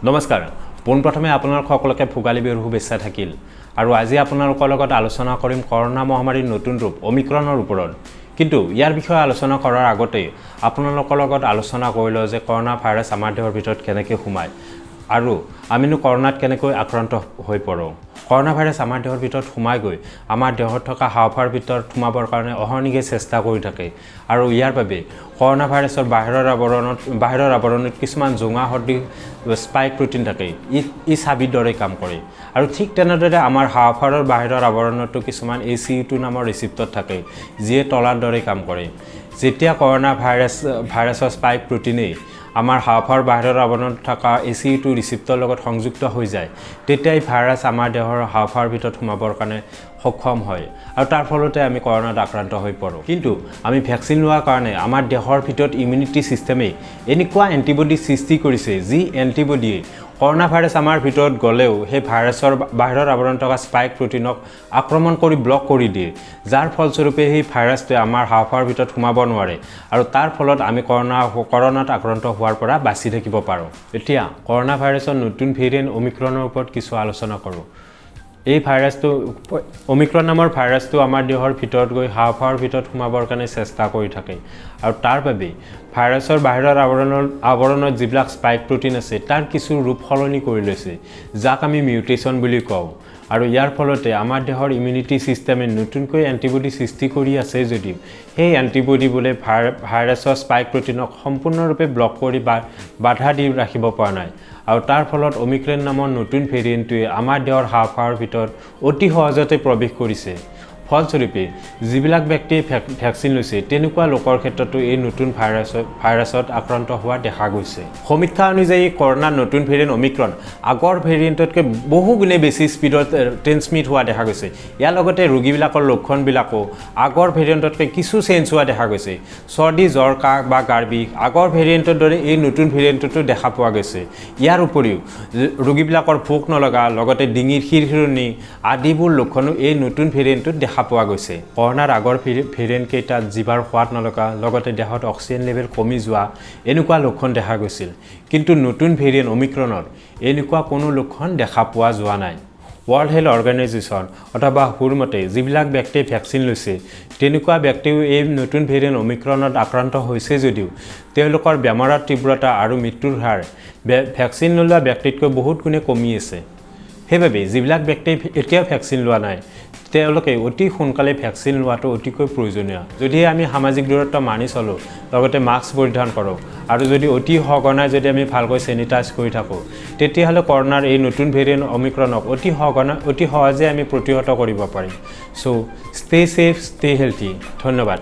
নমস্কাৰ পোনপ্ৰথমে আপোনালোক সকলোকে ভোগালী বিহুৰ শুভেচ্ছা থাকিল আৰু আজি আপোনালোকৰ লগত আলোচনা কৰিম কৰোনা মহামাৰীৰ নতুন ৰূপ ওমিক্ৰনৰ ওপৰত কিন্তু ইয়াৰ বিষয়ে আলোচনা কৰাৰ আগতে আপোনালোকৰ লগত আলোচনা কৰিলো যে কৰোনা ভাইৰাছ আমাৰ দেহৰ ভিতৰত কেনেকৈ সোমায় আৰু আমিনো কৰোনাত কেনেকৈ আক্ৰান্ত হৈ পৰোঁ কৰোনা ভাইৰাছ আমাৰ দেহৰ ভিতৰত সোমাই গৈ আমাৰ দেহত থকা হাওফাওৰ ভিতৰত সোমাবৰ কাৰণে অহৰ্নিশে চেষ্টা কৰি থাকে আৰু ইয়াৰ বাবে কৰোনা ভাইৰাছৰ বাহিৰৰ আৱৰণত কিছুমান জোঙা সদৃশ স্পাইক প্ৰটিন থাকে ই চাবিৰ দৰে কাম কৰে আৰু ঠিক তেনেদৰে আমাৰ হাওফাওৰ বাহিৰৰ আৱৰণতো কিছুমান ACE2 নামৰ ৰিচিপ্টৰ থাকে যিয়ে তলাৰ দৰে কাম কৰে যেতিয়া কৰোনা ভাইৰাছৰ স্পাইক প্ৰটিনে আমাৰ হাওফাওৰ বাহিৰৰ আৱৰণত থকা ACE2 ৰিচিপ্টৰ লগত সংযুক্ত হৈ যায় তেতিয়াই ভাইৰাছ আমাৰ দেহৰ হাওফাওৰ ভিতৰত সোমাবৰ কাৰণে সক্ষম হয় আৰু তাৰ ফলতে আমি কৰোনাত আক্ৰান্ত হৈ পৰোঁ কিন্তু আমি ভ্যাকচিন লোৱাৰ কাৰণে আমাৰ দেহৰ ভিতৰত ইমিউনিটি সিস্টেমে এনেকুৱা এন্টিবডি সৃষ্টি কৰিছে যি এন্টিবডিয়ে কৰোনা ভাইৰাছ আমাৰ ভিতৰত গলেও সেই ভাইৰাছৰ বাহিৰৰ আৱৰণত থকা স্পাইক প্ৰটিনক আক্ৰমণ কৰি ব্লক কৰি দিয়ে যাৰ ফলস্বৰূপে সেই ভাইৰাছটোৱে আমাৰ হাওফাওৰ ভিতৰত সোমাব নোৱাৰে আৰু তাৰ ফলত আমি কৰোনাত আক্ৰান্ত হোৱাৰ পৰা বাচি থাকিব পাৰোঁ এতিয়া কৰোনা ভাইৰাছৰ নতুন ভেৰিয়েন্ট ওমিক্ৰনৰ ওপৰত কিছু আলোচনা কৰোঁ এই ভাইৰাছটো ওমিক্ৰন নামৰ ভাইৰাছটো আমাৰ দেহৰ ভিতৰত গৈ হাওফাওৰ ভিতৰত সোমাবৰ কাৰণে চেষ্টা কৰি থাকে আৰু তাৰ বাবে ভাইৰাছৰ বাহিৰৰ আৱৰণত যিবিলাক স্পাইক প্ৰটিন আছে তাৰ কিছু ৰূপ সলনি কৰি লৈছে যাক আমি মিউটেশন বুলি কওঁ আৰু ইয়াৰ ফলতে আমাৰ দেহৰ ইমিউনিটি সিস্টেমে নতুনকৈ এন্টিবডি সৃষ্টি কৰি আছে যদিও সেই এন্টিবডি বোলে ভাইৰাছৰ স্পাইক প্ৰটিনক সম্পূৰ্ণৰূপে ব্লক কৰি বাধা দি ৰাখিব পৰা নাই আৰু তাৰ ফলত ওমিক্ৰন নামৰ নতুন ভেৰিয়েন্টটোৱে আমাৰ দেহৰ হাওফাওৰ ভিতৰত অতি সহজতে প্ৰৱেশ কৰিছে ফলস্বৰূপে যিবিলাক ব্যক্তিয়ে ভ্যাকচিন লৈছে তেনেকুৱা লোকৰ ক্ষেত্ৰতো এই নতুন ভাইৰাছত আক্ৰান্ত হোৱা দেখা গৈছে সমীক্ষা অনুযায়ী কৰোনাৰ নতুন ভেৰিয়েন্ট ওমিক্ৰন আগৰ ভেৰিয়েন্টতকৈ বহু গুণে বেছি স্পীডত ট্ৰেন্সমিট হোৱা দেখা গৈছে ইয়াৰ লগতে ৰোগীবিলাকৰ লক্ষণবিলাকো আগৰ ভেৰিয়েন্টতকৈ কিছু চেঞ্জ হোৱা দেখা গৈছে চৰ্দি জ্বৰ কাহ বা গাৰ বিষ আগৰ ভেৰিয়েন্টৰ দৰে এই নতুন ভেৰিয়েন্টতো দেখা পোৱা গৈছে ইয়াৰ উপৰিও ৰোগীবিলাকৰ ভোক নলগা লগতে ডিঙিৰ শিৰশিৰণি আদিবোৰ লক্ষণো এই নতুন ভেৰিয়েন্টত দেখা পোৱা গৈছে কৰোনাৰ আগৰ ভেৰিয়েন্ট কেইটাত জিভাৰ সোৱাদ নলগা লগতে দেহত অক্সিজেন লেভেল কমি যোৱা এনেকুৱা লক্ষণ দেখা গৈছিল কিন্তু নতুন ভেৰিয়েন্ট ওমিক্ৰনৰ এনেকুৱা কোনো লক্ষণ দেখা পোৱা যোৱা নাই ৱৰ্ল্ড হেল্থ অৰ্গেনাইজেশ্যন অথবা WHO মতে যিবিলাক ব্যক্তিয়ে ভ্যাকচিন লৈছে তেনেকুৱা ব্যক্তিও এই নতুন ভেৰিয়েন্ট ওমিক্ৰনত আক্ৰান্ত হৈছে যদিও তেওঁলোকৰ বেমাৰৰ তীব্ৰতা আৰু মৃত্যুৰ হাৰ ভ্যাকচিন নোলোৱা ব্যক্তিতকৈ বহুত গুণে কমি আছে সেইবাবে যিবিলাক ব্যক্তিয়ে এতিয়াও ভ্যাকচিন লোৱা নাই তেওঁলোকে অতি সোনকালে ভ্যাকচিন লোৱাটো অতিকৈ প্ৰয়োজনীয় যদি আমি সামাজিক দূৰত্ব মানি চলো লগতে মাস্ক পৰিধান কৰোঁ আৰু যদি অতি সঘনাই যদি আমি ভালকৈ চেনিটাইজ কৰি থাকোঁ তেতিয়াহ'লে কৰোনাৰ এই নতুন ভেৰিয়েন্ট ওমিক্ৰনক অতি সহজে আমি প্ৰতিহত কৰিব পাৰিম so stay safe stay healthy ধন্যবাদ